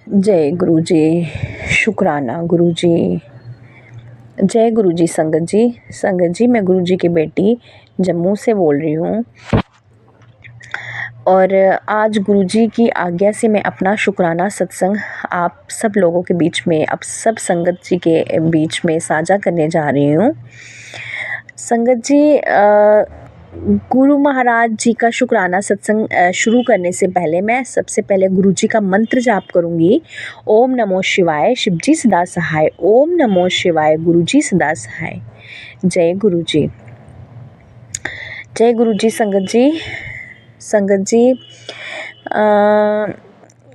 जय गुरु जी। शुक्राना गुरु जी। जय गुरु जी। संगत जी मैं गुरु जी की बेटी जम्मू से बोल रही हूँ और आज गुरु जी की आज्ञा से मैं अपना शुक्राना सत्संग आप सब लोगों के बीच में, आप सब संगत जी के बीच में साझा करने जा रही हूँ। संगत जी, गुरु महाराज जी का शुक्राना सत्संग शुरू करने से पहले मैं सबसे पहले गुरु जी का मंत्र जाप करूंगी। ओम नमो शिवाय, शिव जी सदा सहाय। ओम नमो शिवाय, गुरु जी सदा सहाय। जय गुरु जी। जय गुरु जी। संगत जी,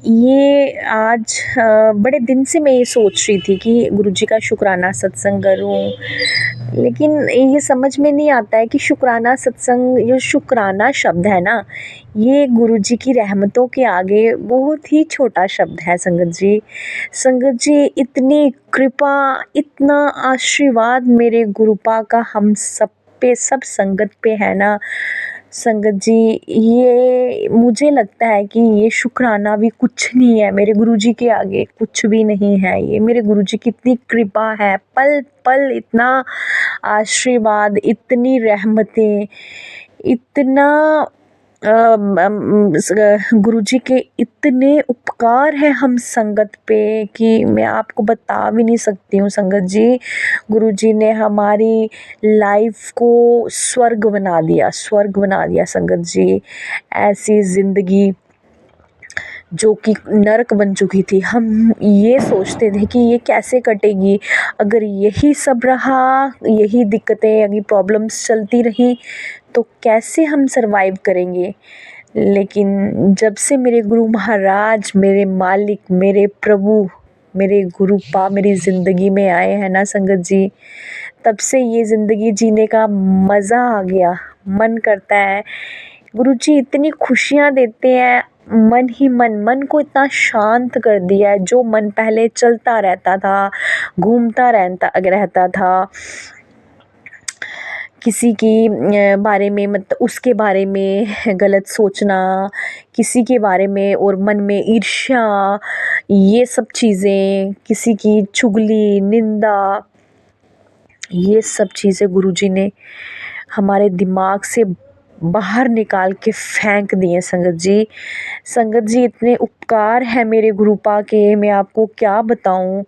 ये आज बड़े दिन से मैं ये सोच रही थी कि गुरु जी का शुक्राना सत्संग करूं, लेकिन ये समझ में नहीं आता है कि शुक्राना सत्संग, जो शुक्राना शब्द है ना, ये गुरु जी की रहमतों के आगे बहुत ही छोटा शब्द है। संगत जी, इतनी कृपा, इतना आशीर्वाद मेरे गुरुपा का हम सब पे, सब संगत पे है ना संगत जी, ये मुझे लगता है कि ये शुक्राना भी कुछ नहीं है, मेरे गुरुजी के आगे कुछ भी नहीं है। ये मेरे गुरुजी की इतनी कृपा है, पल पल इतना आशीर्वाद, इतनी रहमतें, इतना गुरुजी के इतने उपकार हैं हम संगत पे कि मैं आपको बता भी नहीं सकती हूँ। संगत जी, गुरुजी ने हमारी लाइफ को स्वर्ग बना दिया, स्वर्ग बना दिया। संगत जी, ऐसी ज़िंदगी जो कि नरक बन चुकी थी, हम ये सोचते थे कि ये कैसे कटेगी, अगर यही सब रहा, यही दिक्कतें, यही प्रॉब्लम्स चलती रही तो कैसे हम सरवाइव करेंगे। लेकिन जब से मेरे गुरु महाराज, मेरे मालिक, मेरे प्रभु, मेरे गुरु पा मेरी ज़िंदगी में आए हैं ना संगत जी, तब से ये ज़िंदगी जीने का मज़ा आ गया। मन करता है, गुरुजी इतनी खुशियाँ देते हैं, मन ही मन को इतना शांत कर दिया है। जो मन पहले चलता रहता था, घूमता रहता था, किसी की बारे में, मतलब उसके बारे में गलत सोचना, किसी के बारे में और मन में ईर्ष्या, ये सब चीज़ें, किसी की चुगली, निंदा, ये सब चीज़ें गुरुजी ने हमारे दिमाग से बाहर निकाल के फेंक दिए। संगत जी इतने उपकार है मेरे गुरुपा के, मैं आपको क्या बताऊं।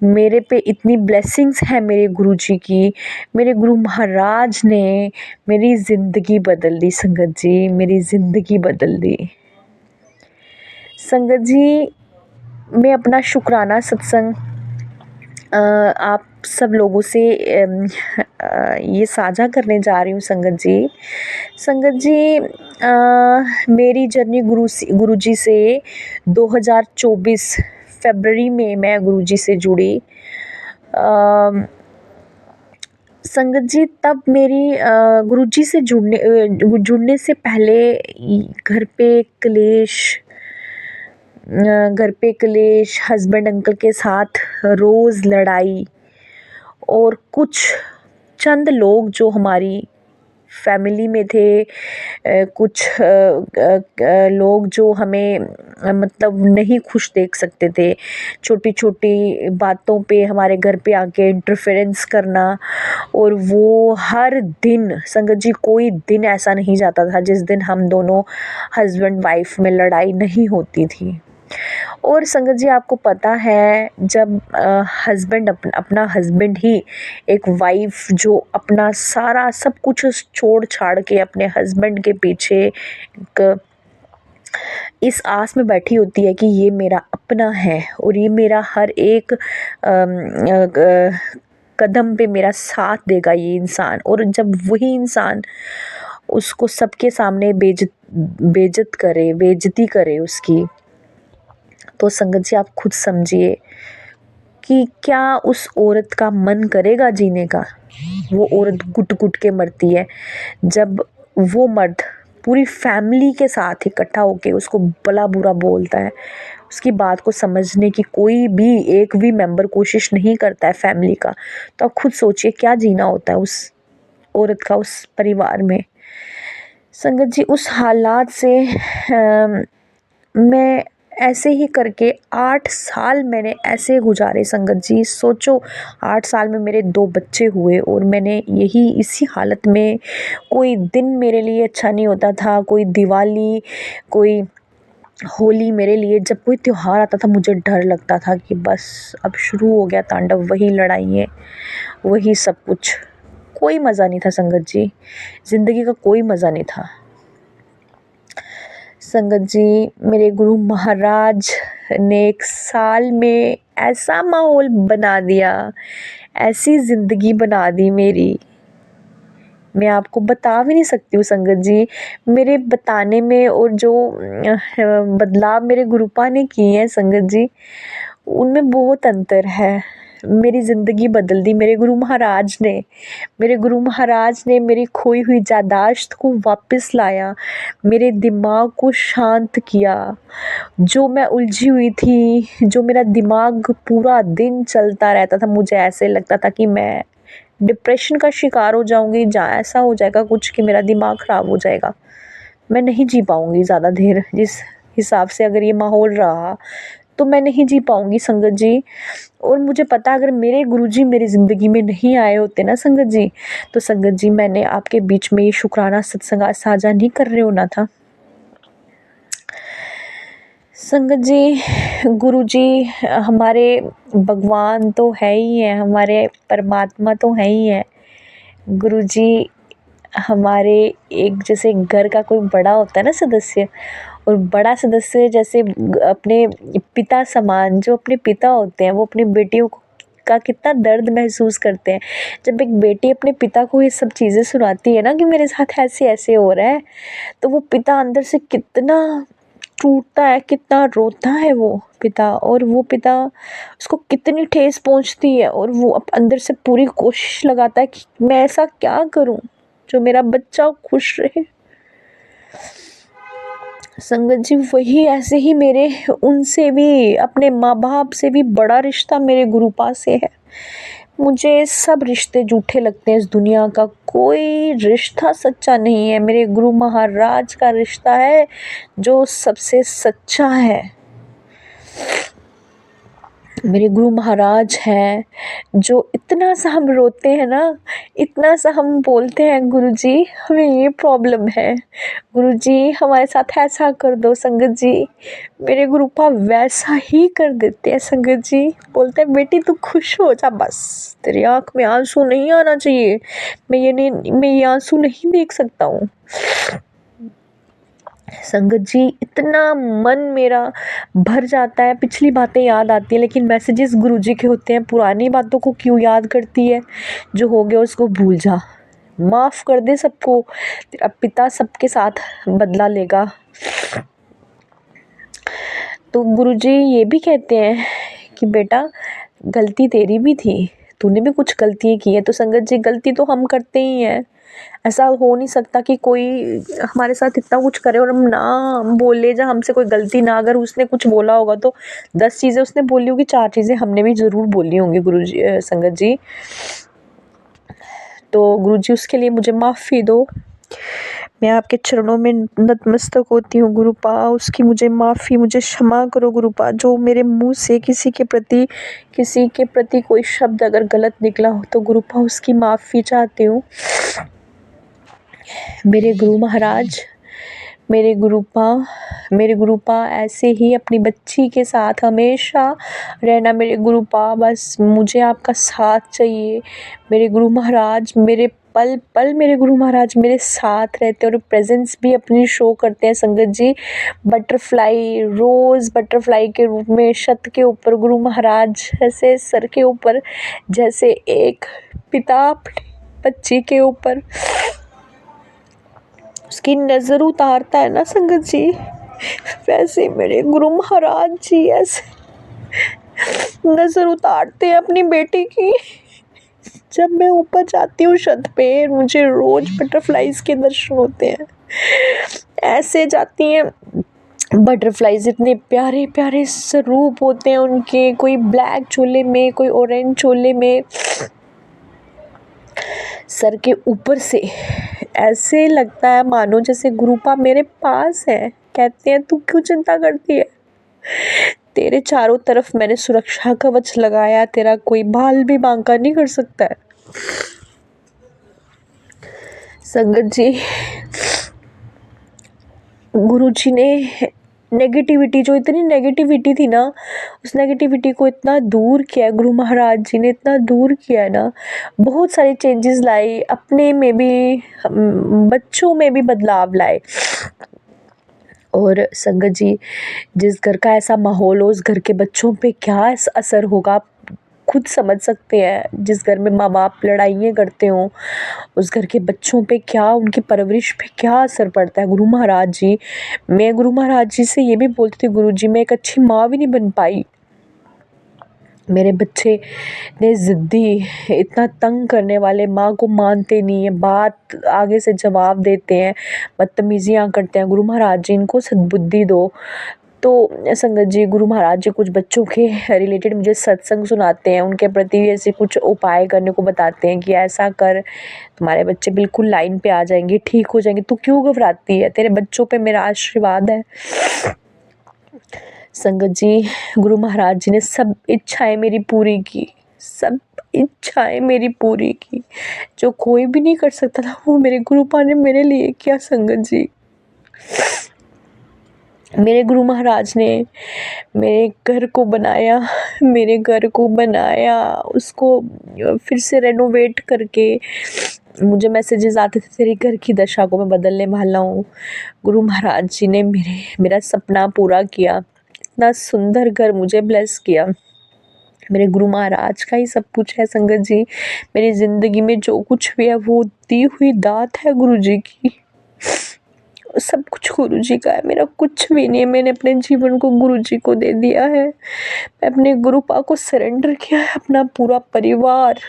मेरे पे इतनी ब्लेसिंग्स है मेरे गुरुजी की, मेरे गुरु महाराज ने मेरी ज़िंदगी बदल दी। संगत जी, मेरी ज़िंदगी बदल दी। संगत जी, मैं अपना शुक्राना सत्संग आप सब लोगों से ये साझा करने जा रही हूँ। संगत जी, मेरी जर्नी गुरुजी से 2024 फरवरी में मैं गुरुजी से जुड़ी। संगत जी, तब मेरी गुरुजी से जुड़ने से पहले घर पे क्लेश, हस्बैंड अंकल के साथ रोज़ लड़ाई, और कुछ चंद लोग जो हमारी फैमिली में थे, कुछ लोग जो हमें मतलब नहीं खुश देख सकते थे, छोटी छोटी बातों पे हमारे घर पे आके इंटरफेरेंस करना। और वो हर दिन, संगत जी, कोई दिन ऐसा नहीं जाता था जिस दिन हम दोनों हस्बैंड वाइफ में लड़ाई नहीं होती थी। और संगत जी, आपको पता है, जब हस्बैंड अपना हस्बैंड ही, एक वाइफ जो अपना सारा सब कुछ छोड़ छाड़ के अपने हस्बैंड के पीछे इस आस में बैठी होती है कि ये मेरा अपना है और ये मेरा हर एक कदम पे मेरा साथ देगा ये इंसान, और जब वही इंसान उसको सबके सामने बेइज्जती करे उसकी, तो संगत जी आप खुद समझिए कि क्या उस औरत का मन करेगा जीने का। वो औरत घुट घुट के मरती है, जब वो मर्द पूरी फैमिली के साथ इकट्ठा होके उसको भला बुरा बोलता है, उसकी बात को समझने की कोई भी एक भी मेंबर कोशिश नहीं करता है फैमिली का। तो आप खुद सोचिए क्या जीना होता है उस औरत का उस परिवार में। संगत जी, उस हालात से मैं ऐसे ही करके 8 साल मैंने ऐसे गुजारे संगत जी। सोचो 8 साल में मेरे 2 बच्चे हुए और मैंने यही इसी हालत में, कोई दिन मेरे लिए अच्छा नहीं होता था, कोई दिवाली, कोई होली, मेरे लिए जब कोई त्योहार आता था मुझे डर लगता था कि बस अब शुरू हो गया तांडव, वही लड़ाइयाँ, वही सब कुछ। कोई मज़ा नहीं था संगत जी, ज़िंदगी का कोई मज़ा नहीं था। संगत जी, मेरे गुरु महाराज ने 1 साल में ऐसा माहौल बना दिया, ऐसी ज़िंदगी बना दी मेरी, मैं आपको बता भी नहीं सकती हूँ संगत जी। मेरे बताने में और जो बदलाव मेरे गुरुपा ने किए हैं संगत जी, उनमें बहुत अंतर है। मेरी ज़िंदगी बदल दी मेरे गुरु महाराज ने। मेरे गुरु महाराज ने मेरी खोई हुई याददाश्त को वापस लाया, मेरे दिमाग को शांत किया। जो मैं उलझी हुई थी, जो मेरा दिमाग पूरा दिन चलता रहता था, मुझे ऐसे लगता था कि मैं डिप्रेशन का शिकार हो जाऊंगी, जहाँ ऐसा हो जाएगा कुछ कि मेरा दिमाग ख़राब हो जाएगा, मैं नहीं जी पाऊंगी ज़्यादा देर। जिस हिसाब से अगर ये माहौल रहा तो मैं नहीं जी पाऊंगी संगत जी। और मुझे पता अगर मेरे गुरुजी मेरी ज़िंदगी में नहीं आए होते ना संगत जी, तो संगत जी मैंने आपके बीच में ये शुक्राना सत्संग साझा नहीं कर रहे होना था। संगत जी, गुरुजी हमारे भगवान तो है ही हैं, हमारे परमात्मा तो है ही हैं। गुरुजी हमारे एक जैसे घर का कोई बड़ा होता है ना सदस्य, और बड़ा सदस्य जैसे अपने पिता समान, जो अपने पिता होते हैं वो अपनी बेटियों का कितना दर्द महसूस करते हैं। जब एक बेटी अपने पिता को ये सब चीज़ें सुनाती है ना कि मेरे साथ ऐसे ऐसे हो रहा है, तो वो पिता अंदर से कितना टूटता है, कितना रोता है वो पिता। और वो पिता, उसको कितनी ठेस पहुंचती है, और वो अंदर से पूरी कोशिश लगाता है कि मैं ऐसा क्या करूं जो मेरा बच्चा खुश रहे। संगत जी, वही ऐसे ही मेरे उनसे भी, अपने माँ बाप से भी बड़ा रिश्ता मेरे गुरुपा से है। मुझे सब रिश्ते झूठे लगते हैं, इस दुनिया का कोई रिश्ता सच्चा नहीं है। मेरे गुरु महाराज का रिश्ता है जो सबसे सच्चा है। मेरे गुरु महाराज हैं जो इतना सा हम रोते हैं ना, इतना सा हम बोलते हैं गुरुजी हमें ये प्रॉब्लम है, गुरुजी हमारे साथ ऐसा कर दो संगत जी, मेरे गुरुपा वैसा ही कर देते हैं संगत जी। बोलते हैं बेटी तू खुश हो जा, बस तेरी आँख में आंसू नहीं आना चाहिए, मैं ये आंसू नहीं देख सकता हूँ। संगत जी, इतना मन मेरा भर जाता है, पिछली बातें याद आती है, लेकिन मैसेजेस गुरुजी के होते हैं, पुरानी बातों को क्यों याद करती है, जो हो गया उसको भूल जा, माफ़ कर दे सबको, तेरा पिता सबके साथ बदला लेगा। तो गुरुजी ये भी कहते हैं कि बेटा गलती तेरी भी थी, तूने भी कुछ गलतियाँ की है। तो संगत जी, गलती तो हम करते ही हैं, ऐसा हो नहीं सकता कि कोई हमारे साथ इतना कुछ करे और हम ना बोले, जब हमसे कोई गलती ना, अगर उसने कुछ बोला होगा तो 10 चीज़ें उसने बोली होगी, 4 चीज़ें हमने भी ज़रूर बोली होंगी गुरुजी, संगत जी। तो गुरुजी उसके लिए मुझे माफ़ी दो, मैं आपके चरणों में नतमस्तक होती हूँ गुरुपा, उसकी मुझे माफ़ी, मुझे क्षमा करो गुरुपा। जो मेरे मुंह से किसी के प्रति कोई शब्द अगर गलत निकला हो तो गुरुपा उसकी माफ़ी चाहती हूँ। मेरे गुरु महाराज, मेरे गुरुपा ऐसे ही अपनी बच्ची के साथ हमेशा रहना मेरे गुरुपा, बस मुझे आपका साथ चाहिए। मेरे गुरु महाराज मेरे पल पल, मेरे गुरु महाराज मेरे साथ रहते हैं और प्रेजेंस भी अपनी शो करते हैं संगत जी। बटरफ्लाई, रोज़ बटरफ्लाई के रूप में छत के ऊपर गुरु महाराज ऐसे सर के ऊपर, जैसे एक पिता अपनी बच्ची के ऊपर उसकी नज़र उतारता है ना संगत जी, वैसे मेरे गुरु महाराज जी ऐसे नज़र उतारते हैं अपनी बेटी की। जब मैं ऊपर जाती हूँ छत पे, मुझे रोज़ बटरफ्लाइज के दर्शन होते हैं, ऐसे जाती हैं बटरफ्लाइज, इतने प्यारे प्यारे स्वरूप होते हैं उनके, कोई ब्लैक चोले में, कोई ऑरेंज चोले में, सर के ऊपर से ऐसे लगता है मानो जैसे गुरुपा मेरे पास है। कहते हैं तू क्यों चिंता करती है, तेरे चारों तरफ मैंने सुरक्षा कवच लगाया, तेरा कोई बाल भी बांका नहीं कर सकता है। संगत जी, गुरुजी ने नेगेटिविटी, जो इतनी नेगेटिविटी थी ना, उस नेगेटिविटी को इतना दूर किया, गुरु महाराज जी ने इतना दूर किया है ना, बहुत सारे चेंजेस लाए, अपने में भी बच्चों में भी बदलाव लाए। और संगत जी, जिस घर का ऐसा माहौल हो, उस घर के बच्चों पे क्या असर होगा आप खुद समझ सकते हैं। जिस घर में माँ बाप लड़ाइयाँ करते हों, उस घर के बच्चों पे क्या, उनकी परवरिश पे क्या असर पड़ता है। गुरु महाराज जी, मैं गुरु महाराज जी से ये भी बोलती थी, गुरु जी मैं एक अच्छी माँ भी नहीं बन पाई, मेरे बच्चे ने ज़िद्दी, इतना तंग करने वाले, माँ को मानते नहीं है, बात आगे से जवाब देते हैं, बदतमीजियाँ करते हैं। गुरु महाराज जी इनको सद्बुद्धि दो। तो संगत जी, गुरु महाराज जी कुछ बच्चों के रिलेटेड मुझे सत्संग सुनाते हैं, उनके प्रति ऐसे कुछ उपाय करने को बताते हैं कि ऐसा कर, तुम्हारे बच्चे बिल्कुल लाइन पे आ जाएंगे, ठीक हो जाएंगे, तू क्यों घबराती है, तेरे बच्चों पे मेरा आशीर्वाद है। संगत जी, गुरु महाराज जी ने सब इच्छाएं मेरी पूरी की, सब इच्छाएं मेरी पूरी की, जो कोई भी नहीं कर सकता था वो मेरे गुरुपा ने मेरे लिए किया। संगत जी, मेरे गुरु महाराज ने मेरे घर को बनाया, मेरे घर को बनाया, उसको फिर से रेनोवेट करके मुझे मैसेजेस आते थे, तेरे घर की दशा को मैं बदलने वाला हूँ। गुरु महाराज जी ने मेरा सपना पूरा किया, इतना सुंदर घर मुझे ब्लेस किया। मेरे गुरु महाराज का ही सब कुछ है संगत जी। मेरी ज़िंदगी में जो कुछ भी है वो दी हुई दात है गुरु जी की, सब कुछ गुरु जी का है, मेरा कुछ भी नहीं है। मैंने अपने जीवन को गुरु जी को दे दिया है, मैं अपने गुरुपा को सरेंडर किया है, अपना पूरा परिवार,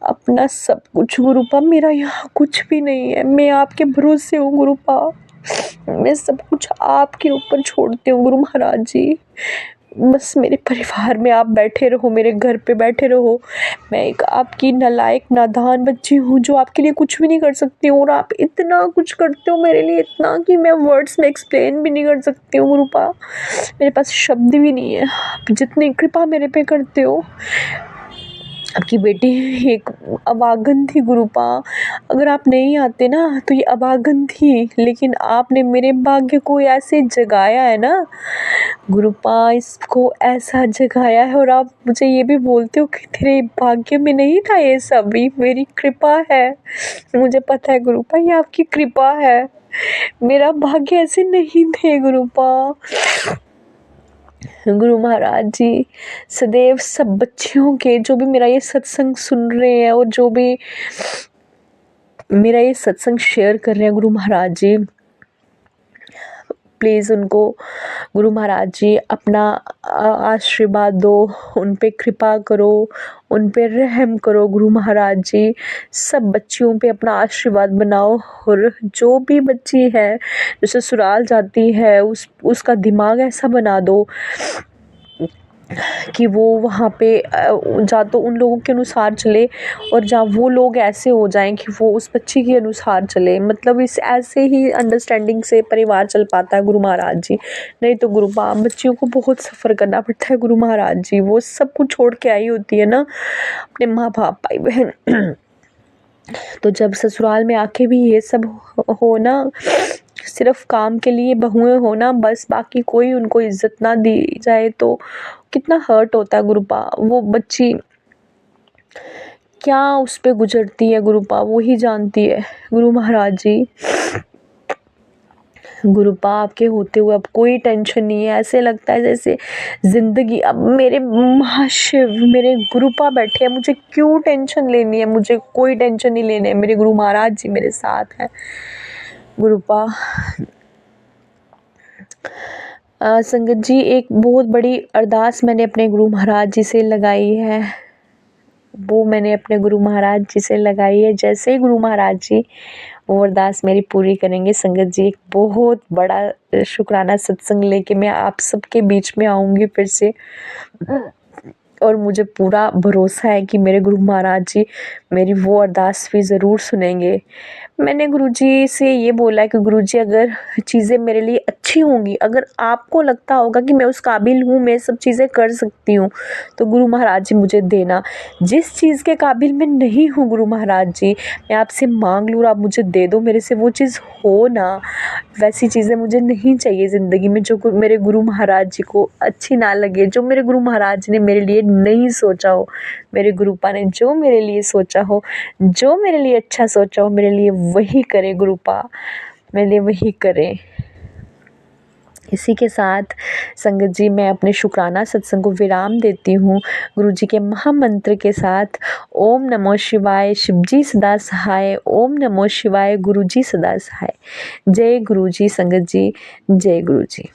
अपना सब कुछ। गुरुपा, मेरा यहाँ कुछ भी नहीं है, मैं आपके भरोसे हूँ गुरुपा, मैं सब कुछ आपके ऊपर छोड़ती हूँ गुरु महाराज जी। बस मेरे परिवार में आप बैठे रहो, मेरे घर पे बैठे रहो। मैं एक आपकी नालायक नादान बच्ची हूँ जो आपके लिए कुछ भी नहीं कर सकती हूँ, और आप इतना कुछ करते हो मेरे लिए, इतना कि मैं वर्ड्स में एक्सप्लेन भी नहीं कर सकती हूँ गुरुपा, मेरे पास शब्द भी नहीं है। आप जितनी कृपा मेरे पे करते हो। आपकी बेटी एक अभागन थी गुरुपा, अगर आप नहीं आते ना तो ये अभागन थी, लेकिन आपने मेरे भाग्य को ऐसे जगाया है ना गुरुपा, इसको ऐसा जगाया है। और आप मुझे ये भी बोलते हो कि तेरे भाग्य में नहीं था ये सब, ये मेरी कृपा है। मुझे पता है गुरुपा, ये आपकी कृपा है, मेरा भाग्य ऐसे नहीं थे गुरुपा। गुरु महाराज जी सदैव सब बच्चियों के, जो भी मेरा ये सत्संग सुन रहे हैं और जो भी मेरा ये सत्संग शेयर कर रहे हैं, गुरु महाराज जी प्लीज़ उनको, गुरु महाराज जी अपना आशीर्वाद दो, उन पे कृपा करो, उन पे रहम करो गुरु महाराज जी। सब बच्चियों पे अपना आशीर्वाद बनाओ, और जो भी बच्ची है जो ससुराल जाती है उसका दिमाग ऐसा बना दो कि वो वहाँ पे जा तो उन लोगों के अनुसार चले, और जहाँ वो लोग ऐसे हो जाएं कि वो उस बच्ची के अनुसार चले। मतलब इस ऐसे ही अंडरस्टैंडिंग से परिवार चल पाता है गुरु महाराज जी। नहीं तो गुरु बच्चियों को बहुत सफ़र करना पड़ता है गुरु महाराज जी, वो सब कुछ छोड़ के आई होती है ना, अपने माँ बाप भाई बहन। तो जब ससुराल में आके भी ये सब हो ना, सिर्फ काम के लिए बहुएं होना बस, बाकी कोई उनको इज्जत ना दी जाए, तो कितना हर्ट होता है गुरुपा। वो बच्ची क्या उस पे गुजरती है गुरुपा, वो ही जानती है। गुरु महाराज जी, गुरुपा आपके होते हुए अब कोई टेंशन नहीं है, ऐसे लगता है जैसे ज़िंदगी अब मेरे महाशिव, मेरे गुरुपा बैठे हैं, मुझे क्यों टेंशन लेनी है, मुझे कोई टेंशन नहीं लेनी है, मेरे गुरु महाराज जी मेरे साथ हैं गुरुपा। संगत जी, एक बहुत बड़ी अरदास मैंने अपने गुरु महाराज जी से लगाई है, वो मैंने अपने गुरु महाराज जी से लगाई है। जैसे ही गुरु महाराज जी वो अरदास मेरी पूरी करेंगे, संगत जी एक बहुत बड़ा शुक्राना सत्संग लेके मैं आप सबके बीच में आऊँगी फिर से। और मुझे पूरा भरोसा है कि मेरे गुरु महाराज जी मेरी वो अरदास भी ज़रूर सुनेंगे। मैंने गुरुजी से ये बोला कि गुरुजी अगर चीज़ें मेरे लिए अच्छी होंगी, अगर आपको लगता होगा कि मैं उस काबिल हूँ, मैं सब चीज़ें कर सकती हूँ, तो गुरु महाराज जी मुझे देना। जिस चीज़ के काबिल मैं नहीं हूँ गुरु महाराज जी, मैं आपसे मांग लूँ और आप मुझे दे दो, मेरे से वो चीज़ हो ना। वैसी चीज़ें मुझे नहीं चाहिए ज़िंदगी में जो मेरे गुरु महाराज जी को अच्छी ना लगे, जो मेरे गुरु महाराज जी ने मेरे लिए नहीं सोचा हो। मेरे गुरुपा ने जो मेरे लिए सोचा हो, जो मेरे लिए अच्छा सोचा हो, मेरे लिए वही करे गुरुपा, मेरे लिए वही करे। इसी के साथ संगत जी मैं अपने शुक्राना सत्संग को विराम देती हूँ गुरुजी के महामंत्र के साथ। ओम नमो शिवाय, शिवजी सदा सहाय। ओम नमो शिवाय, गुरुजी सदा सहाय। जय गुरुजी संगत जी, जय गुरुजी।